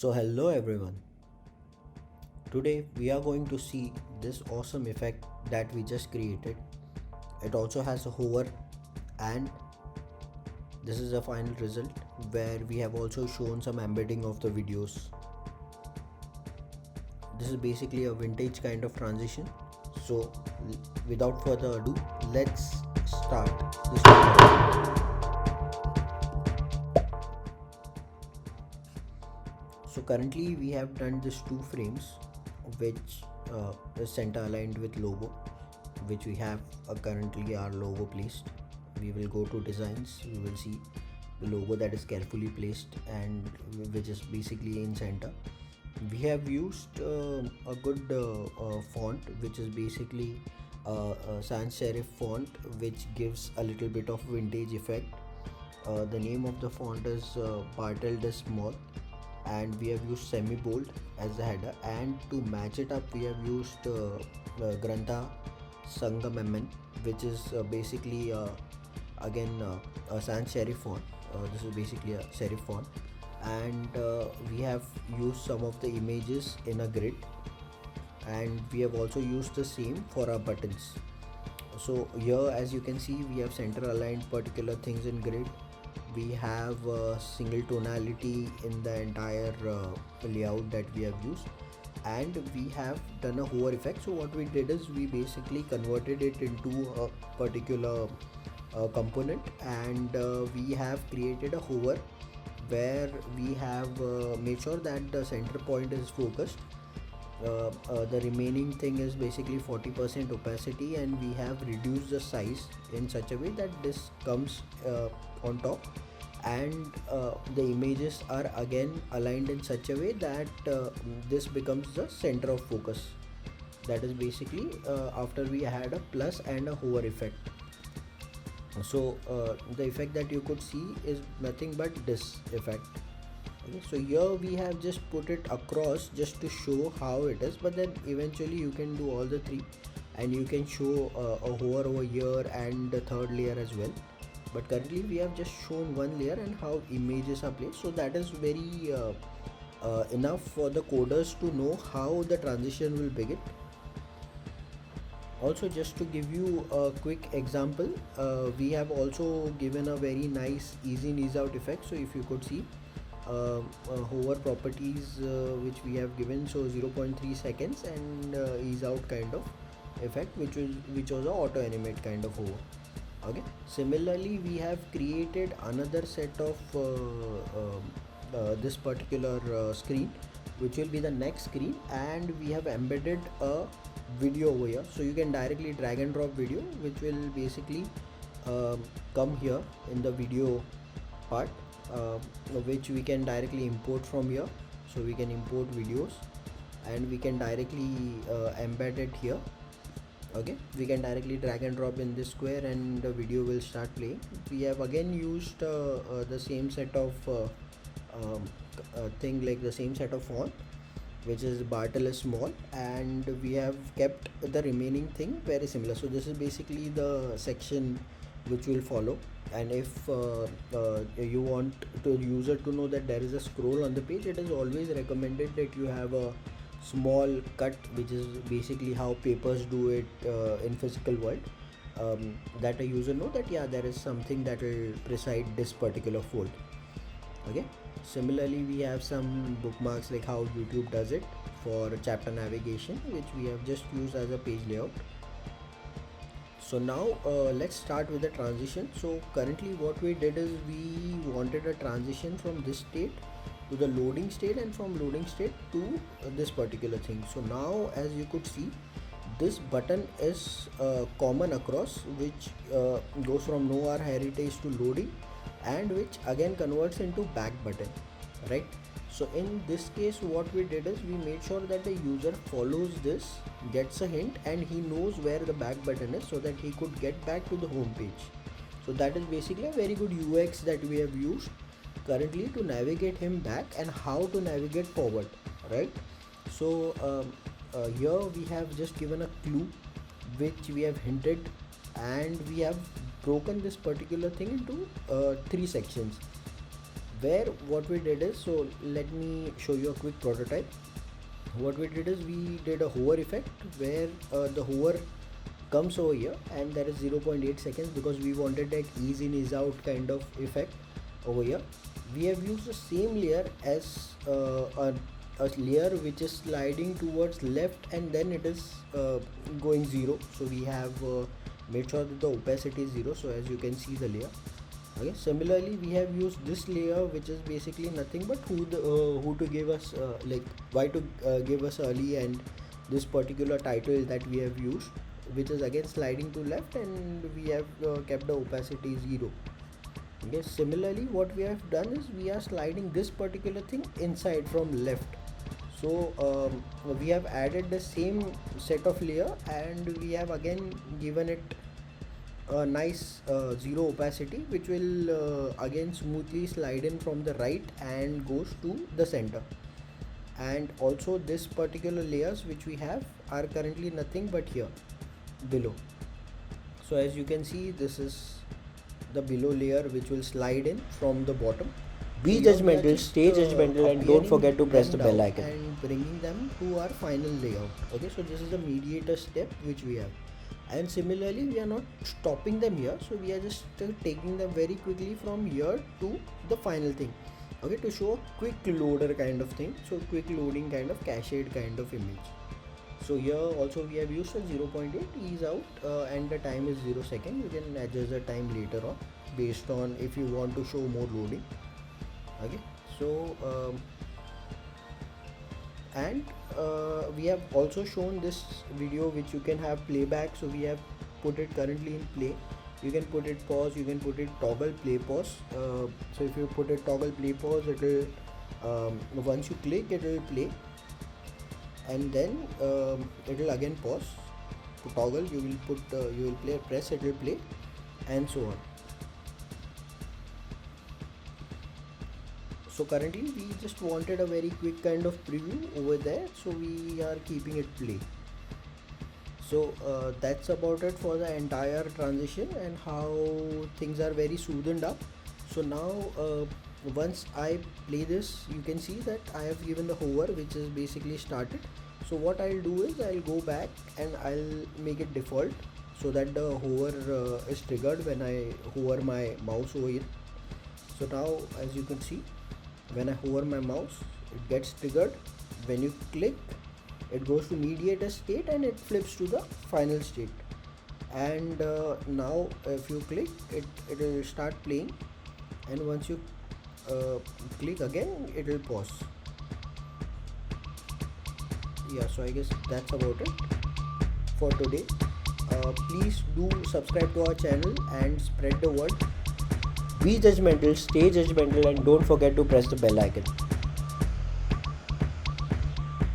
So hello everyone. Today we are going to see this awesome effect that we just created. It also has a hover, and this is the final result where we have also shown some embedding of the videos. This is basically a vintage kind of transition. So without further ado, let's start this tutorial. So currently we have done this two frames which is center aligned with logo, which we have currently our logo placed. We will go to designs, we will see the logo that is carefully placed and which is basically in center. We have used a good font which is basically a sans serif font which gives a little bit of vintage effect. The name of the font is Bartel de Small, and we have used semi bold as the header, and to match it up we have used Grantha Sangam MN, which is basically again a sans serif font. This is basically a serif font, and we have used some of the images in a grid, and we have also used the same for our buttons. So here, as you can see, we have center aligned particular things in grid. We have single tonality in the entire layout that we have used, and we have done a hover effect. So what we did is we basically converted it into a particular component, and we have created a hover where we have made sure that the center point is focused. The remaining thing is basically 40% opacity, and we have reduced the size in such a way that this comes on top, and the images are again aligned in such a way that this becomes the center of focus. That is basically after we had a plus and a hover effect. So the effect that you could see is nothing but this effect. Okay, so here we have just put it across just to show how it is, but then eventually you can do all the three, and you can show a hover over here and the third layer as well. But currently we have just shown one layer and how images are placed, so that is very enough for the coders to know how the transition will begin. Also, just to give you a quick example, we have also given a very nice easy in ease out effect. So if you could see hover properties which we have given, so 0.3 seconds and ease out kind of effect, which was a auto animate kind of hover. Okay, similarly we have created another set of this particular screen, which will be the next screen, and we have embedded a video over here, so you can directly drag and drop video, which will basically come here in the video part, which we can directly import from here. So we can import videos and we can directly embed it here. Okay, we can directly drag and drop in this square and the video will start playing. We have again used the same set of thing, like the same set of font, which is Bartel is small, and we have kept the remaining thing very similar. So this is basically the section which will follow, and if you want the user to know that there is a scroll on the page, it is always recommended that you have a small cut, which is basically how papers do it in physical world, that a user know that yeah, there is something that will preside this particular fold. Okay, similarly we have some bookmarks like how YouTube does it for chapter navigation, which we have just used as a page layout. So now let's start with the transition. So currently what we did is we wanted a transition from this state to the loading state, and from loading state to this particular thing. So now, as you could see, this button is common across, which goes from no R heritage to loading, and which again converts into back button, right? So in this case what we did is we made sure that the user follows this, gets a hint, and he knows where the back button is, so that he could get back to the home page. So that is basically a very good UX that we have used currently to navigate him back and how to navigate forward, right? So here we have just given a clue which we have hinted, and we have broken this particular thing into three sections. where what we did is, so let me show you a quick prototype. What we did is we did a hover effect where the hover comes over here, and that is 0.8 seconds because we wanted that ease in ease out kind of effect over here. We have used the same layer as a layer which is sliding towards left, and then it is going 0. So we have made sure that the opacity is 0, so as you can see the layer. Okay, similarly we have used this layer which is basically nothing but who to give us like why to give us early, and this particular title that we have used, which is again sliding to left, and we have kept the opacity 0. Okay, similarly what we have done is we are sliding this particular thing inside from left. So we have added the same set of layer, and we have again given it a nice 0 opacity, which will again smoothly slide in from the right and goes to the center. And also this particular layers which we have are currently nothing but here below. So as you can see, this is the below layer which will slide in from the bottom. Be judgmental, stay judgmental, and don't forget to press the bell icon. And bringing them to our final layout. Okay, so this is the mediator step which we have. And similarly we are not stopping them here, so we are just taking them very quickly from here to the final thing. Okay, to show a quick loader kind of thing, so quick loading kind of cached kind of image. So here also we have used a 0.8 ease out, and the time is 0 second. You can adjust the time later on based on if you want to show more loading. Okay, so and we have also shown this video which you can have playback, so we have put it currently in play. You can put it pause, you can put it toggle play pause. So if you put it toggle play pause, it will once you click it will play, and then it will again pause. To toggle you will put you will play, press, it will play, and so on. So currently we just wanted a very quick kind of preview over there, so we are keeping it play. So that's about it for the entire transition and how things are very smoothened up. So now once I play this, you can see that I have given the hover which is basically started. So what I'll do is I'll go back and I'll make it default so that the hover is triggered when I hover my mouse over it. So now as you can see, when I hover my mouse, it gets triggered. When you click, it goes to mediator state and it flips to the final state. And now if you click, it will start playing, and once you click again, it will pause. Yeah, so I guess that's about it for today. Please do subscribe to our channel and spread the word. Be judgmental, stay judgmental, and don't forget to press the bell icon.